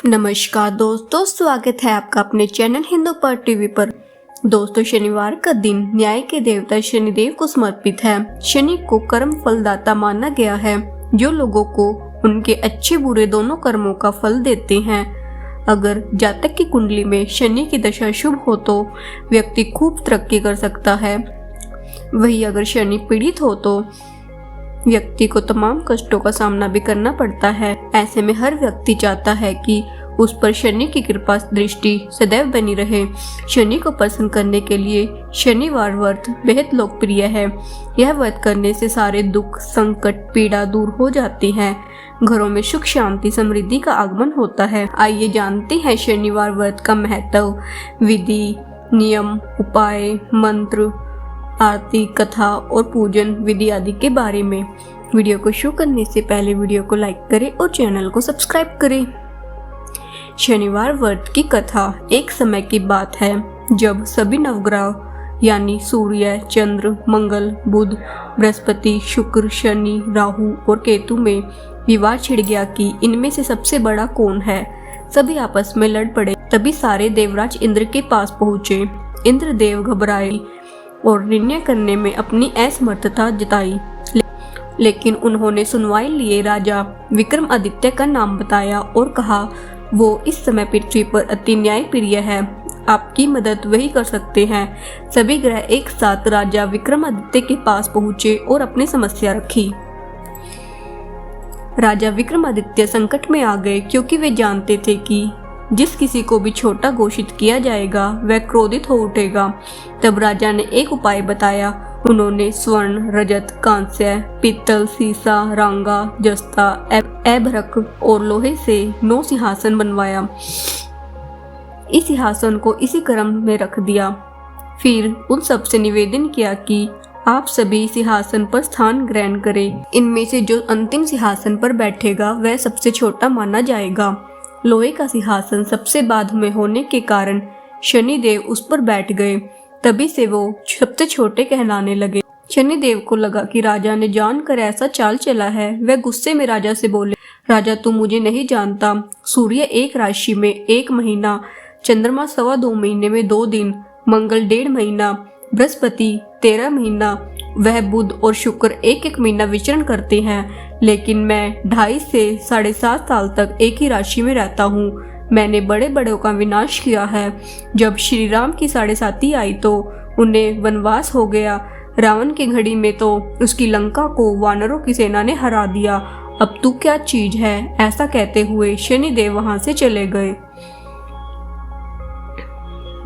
नमस्कार दोस्तों, स्वागत है आपका अपने चैनल हिंदू पर टीवी पर। दोस्तों, शनिवार का दिन न्याय के देवता शनिदेव को समर्पित है। शनि को कर्म फलदाता माना गया है, जो लोगों को उनके अच्छे बुरे दोनों कर्मों का फल देते हैं। अगर जातक की कुंडली में शनि की दशा शुभ हो तो व्यक्ति खूब तरक्की कर सकता है। वहीं अगर शनि पीड़ित हो तो व्यक्ति को तमाम कष्टों का सामना भी करना पड़ता है। ऐसे में हर व्यक्ति चाहता है कि उस पर शनि की कृपा दृष्टि सदैव बनी रहे। शनि को प्रसन्न करने के लिए शनिवार व्रत बेहद लोकप्रिय है। यह व्रत करने से सारे दुख, संकट, पीड़ा दूर हो जाती है। घरों में सुख, शांति, समृद्धि का आगमन होता है। आइए जानते हैं शनिवार व्रत का महत्व, विधि, नियम, उपाय, मंत्र, आरती, कथा और पूजन विधि आदि के बारे में। वीडियो को शुरू करने से पहले वीडियो को लाइक करें और चैनल को सब्सक्राइब करें। शनिवार व्रत की कथा एक समय की बात है जब सभी नवग्रह यानी सूर्य, चंद्र, मंगल, बुध, बृहस्पति, शुक्र, शनि, राहु और केतु में विवाद छिड़ गया कि इनमें से सबसे बड़ा कौन है। सभी आपस में लड़ पड़े। तभी सारे देवराज इंद्र के पास पहुंचे। इंद्रदेव घबराए और निर्णय करने में अपनी असमर्थता जताई, लेकिन उन्होंने सुनवाई लिए राजा विक्रमादित्य का नाम बताया और कहा वो इस समय पृथ्वी पर अति न्यायप्रिय है, आपकी मदद वही कर सकते हैं। सभी ग्रह एक साथ राजा विक्रमादित्य के पास पहुंचे और अपनी समस्या रखी। राजा विक्रमादित्य संकट में आ गए, क्योंकि वे जानते थे कि जिस किसी को भी छोटा घोषित किया जाएगा वह क्रोधित हो उठेगा। तब राजा ने एक उपाय बताया। उन्होंने स्वर्ण, रजत, कांस्य, पीतल, सीसा, रांगा, जस्ता, ऐभरक और लोहे से 9 सिंहासन बनवाया। इस सिंहासन को इसी क्रम में रख दिया। फिर उन सब से निवेदन किया कि आप सभी सिंहासन पर स्थान ग्रहण करें। इनमें से जो अंतिम सिंहासन पर बैठेगा वह सबसे छोटा माना जाएगा। लोहे का सिंहासन सबसे बाद में होने के कारण शनिदेव उस पर बैठ गए। तभी से वो सबसे छोटे कहलाने लगे। शनिदेव को लगा कि राजा ने जानकर ऐसा चाल चला है। वह गुस्से में राजा से बोले, राजा तू मुझे नहीं जानता। सूर्य एक राशि में 1 महीना, चंद्रमा 2.25 महीने में 2 दिन, मंगल 1.5 महीना, बृहस्पति 13 महीना, वह बुध और शुक्र 1-1 महीना विचरण करते हैं। लेकिन मैं 2.5 से 7.5 साल तक एक ही राशि में रहता हूँ। मैंने बड़े बड़ों का विनाश किया है। जब श्री राम की 7.5 आई तो उन्हें वनवास हो गया। रावण की घड़ी में तो उसकी लंका को वानरों की सेना ने हरा दिया। अब तू क्या चीज है। ऐसा कहते हुए शनिदेव वहां से चले गए।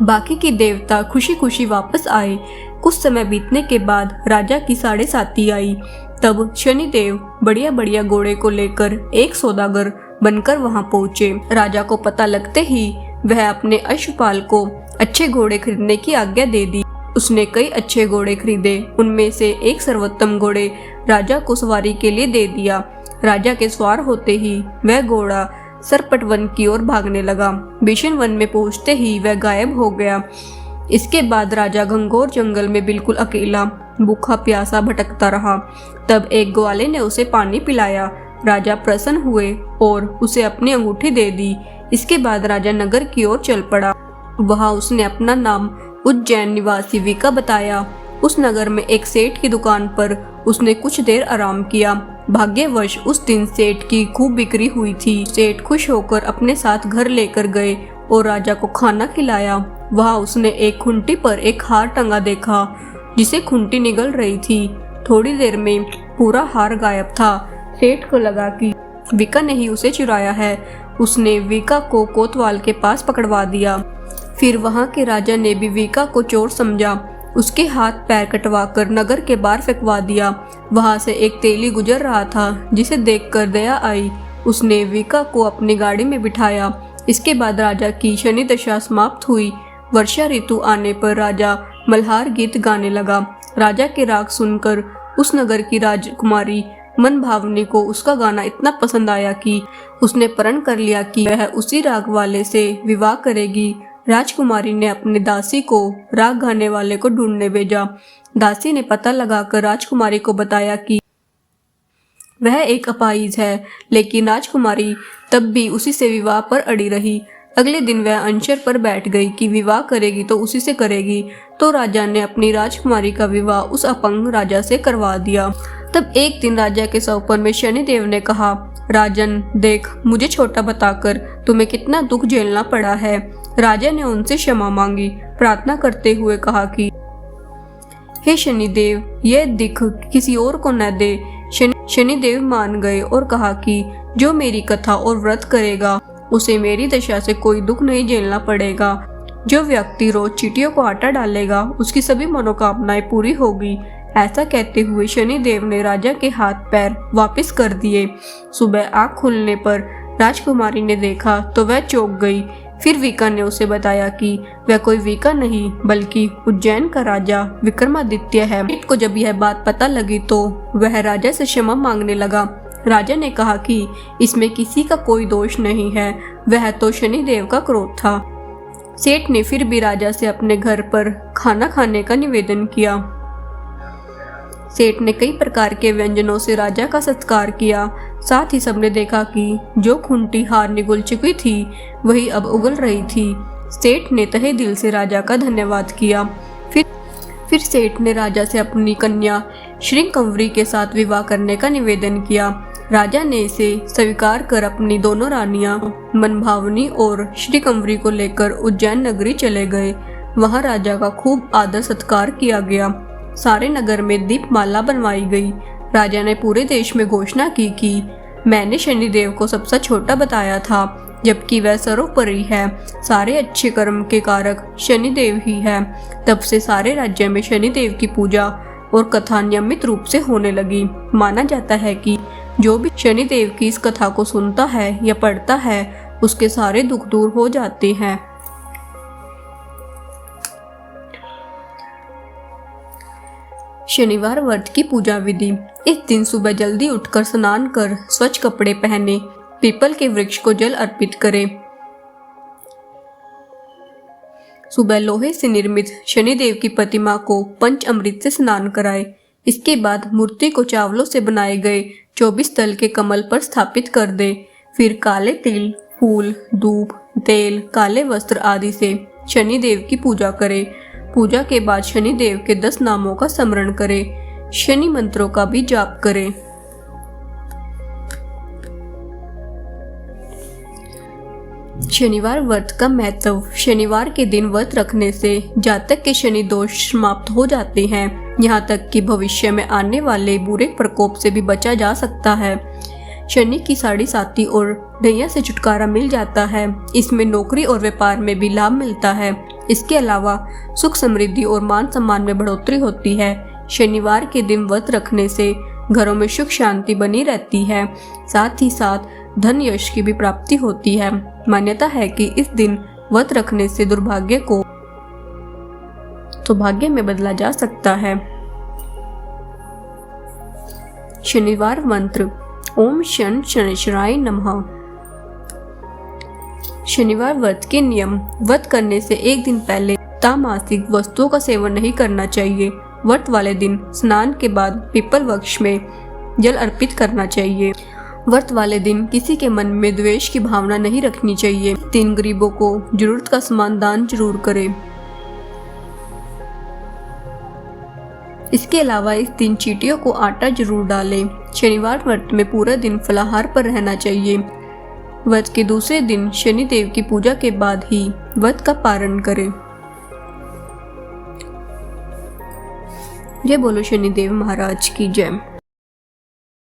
बाकी के देवता खुशी खुशी वापस आए। कुछ समय बीतने के बाद राजा की 7.5 आई। तब शनिदेव बढ़िया बढ़िया घोड़े को लेकर एक सौदागर बनकर वहां पहुंचे। राजा को पता लगते ही वह अपने अश्वपाल को अच्छे घोड़े खरीदने की आज्ञा दे दी। उसने कई अच्छे घोड़े खरीदे। उनमें से एक सर्वोत्तम घोड़े राजा को सवारी के लिए दे दिया। राजा के सवार होते ही वह घोड़ा सरपट वन की ओर भागने लगा। भीषण वन में पहुंचते ही वह गायब हो गया। इसके बाद राजा घंघोर जंगल में बिल्कुल अकेला, भूखा प्यासा भटकता रहा। तब एक ग्वाले ने उसे पानी पिलाया। राजा प्रसन्न हुए और उसे अपनी अंगूठी दे दी। इसके बाद राजा नगर की ओर चल पड़ा। वहां उसने अपना नाम उज्जैन निवासी विका बताया। उस नगर में एक सेठ की दुकान पर उसने कुछ देर आराम किया। भाग्यवश उस दिन सेठ की खूब बिक्री हुई थी। सेठ खुश होकर अपने साथ घर लेकर गए और राजा को खाना खिलाया। वहां उसने एक खूंटी पर एक हार टंगा देखा, जिसे खूंटी निगल रही थी। थोड़ी देर में पूरा हार गायब था। सेठ को लगा कि विका ने ही उसे चुराया है। उसने विका को कोतवाल के पास पकड़वा दिया। फिर वहां के राजा ने भी विका को चोर समझा। उसके हाथ पैर कटवाकर नगर के बाहर फेंकवा दिया। वहां से एक तेली गुजर रहा था, जिसे देखकर दया आई। उसने विका को अपनी गाड़ी में बिठाया। इसके बाद राजा की शनि दशा समाप्त हुई। वर्षा ऋतु आने पर राजा मल्हार गीत गाने लगा। राजा के राग सुनकर उस नगर की राजकुमारी मन भावनी को उसका गाना इतना पसंद आया कि उसने प्रण कर लिया कि वह उसी राग वाले से विवाह करेगी। राजकुमारी ने अपनी दासी को राग गाने वाले को ढूंढने भेजा। दासी ने पता लगाकर राजकुमारी को बताया कि वह एक अपाहिज है, लेकिन राजकुमारी तब भी उसी से विवाह पर अड़ी रही। अगले दिन वह अनशर पर बैठ गई कि विवाह करेगी तो उसी से करेगी। तो राजा ने अपनी राजकुमारी का विवाह उस अपंग राजा से करवा दिया। तब एक दिन राजा के सपन में शनिदेव ने कहा, राजन देख, मुझे छोटा बताकर तुम्हें कितना दुख झेलना पड़ा है। राजा ने उनसे क्षमा मांगी, प्रार्थना करते हुए कहा कि हे शनिदेव, यह दुख किसी और को न दे। शनिदेव मान गए और कहा कि जो मेरी कथा और व्रत करेगा उसे मेरी दशा से कोई दुख नहीं झेलना पड़ेगा। जो व्यक्ति रोज चींटियों को आटा डालेगा उसकी सभी मनोकामनाएं पूरी होगी। ऐसा कहते हुए शनिदेव ने राजा के हाथ पैर वापस कर दिए। सुबह आँख खुलने पर राजकुमारी ने देखा तो वह चौंक गई। फिर वीका ने उसे बताया कि वह कोई वीका नहीं बल्कि उज्जैन का राजा विक्रमादित्य है। को जब यह बात पता लगी तो वह राजा से क्षमा मांगने लगा। राजा ने कहा कि इसमें किसी का कोई दोष नहीं है, वह तो शनिदेव का क्रोध था। सेठ ने फिर भी राजा से अपने घर पर खाना खाने का निवेदन किया। सेठ ने कई प्रकार के व्यंजनों से राजा का सत्कार किया। साथ ही सबने देखा कि जो खूंटी हार निगुल चुकी थी वही अब उगल रही थी। सेठ ने तहे दिल से राजा का धन्यवाद किया। फिर सेठ ने राजा से अपनी कन्या श्रृंगकंवरी के साथ विवाह करने का निवेदन किया। राजा ने इसे स्वीकार कर अपनी दोनों रानियां मनभावनी और श्रृंगकंवरी को लेकर उज्जैन नगरी चले गए। वहां राजा का खूब आदर सत्कार किया गया। सारे नगर में दीपमाला बनवाई गई। राजा ने पूरे देश में घोषणा की कि मैंने शनिदेव को सबसे छोटा बताया था, जबकि वह सर्वोपरि है। सारे अच्छे कर्म के कारक शनिदेव ही है। तब से सारे राज्य में शनिदेव की पूजा और कथा नियमित रूप से होने लगी। माना जाता है कि जो भी शनिदेव की इस कथा को सुनता है या पढ़ता है उसके सारे दुख दूर हो जाते हैं। शनिवार व्रत की पूजा विधि। इस दिन सुबह जल्दी उठकर स्नान कर स्वच्छ कपड़े पहने, पीपल के वृक्ष को जल अर्पित करें। सुबह लोहे से निर्मित शनिदेव की प्रतिमा को पंच अमृत से स्नान कराए। इसके बाद मूर्ति को चावलों से बनाए गए 24 तल के कमल पर स्थापित कर दे। फिर काले तिल, फूल, धूप, तेल, काले वस्त्र आदि से शनिदेव की पूजा करे। पूजा के बाद शनिदेव के 10 नामों का स्मरण करे। शनि मंत्रों का भी जाप करे। शनिवार व्रत का महत्व। शनिवार के दिन व्रत रखने से जातक के शनि दोष समाप्त हो जाते हैं। यहाँ तक कि भविष्य में आने वाले बुरे प्रकोप से भी बचा जा सकता है। शनि की साढ़े साती और ढैया से छुटकारा मिल जाता है। इसमें नौकरी और व्यापार में भी लाभ मिलता है। इसके अलावा सुख समृद्धि और मान सम्मान में बढ़ोतरी होती है। शनिवार के दिन व्रत रखने से घरों में सुख शांति बनी रहती है। साथ ही साथ धन यश की भी प्राप्ति होती है। मान्यता है कि इस दिन व्रत रखने से दुर्भाग्य को सौभाग्य में बदला जा सकता है। शनिवार मंत्र। ओम शन शनिश्चराय नमः। शनिवार व्रत के नियम। व्रत करने से एक दिन पहले तामसिक वस्तुओं का सेवन नहीं करना चाहिए। व्रत वाले दिन स्नान के बाद पीपल वृक्ष में जल अर्पित करना चाहिए। व्रत वाले दिन किसी के मन में द्वेष की भावना नहीं रखनी चाहिए। 3 गरीबों को जरूरत का सामान दान जरूर करें। इसके अलावा इस दिन चींटियों को आटा जरूर डालें। शनिवार व्रत में पूरा दिन फलाहार पर रहना चाहिए। व्रत के दूसरे दिन शनिदेव की पूजा के बाद ही व्रत का पारण करें। जय बोलो शनिदेव महाराज की जय।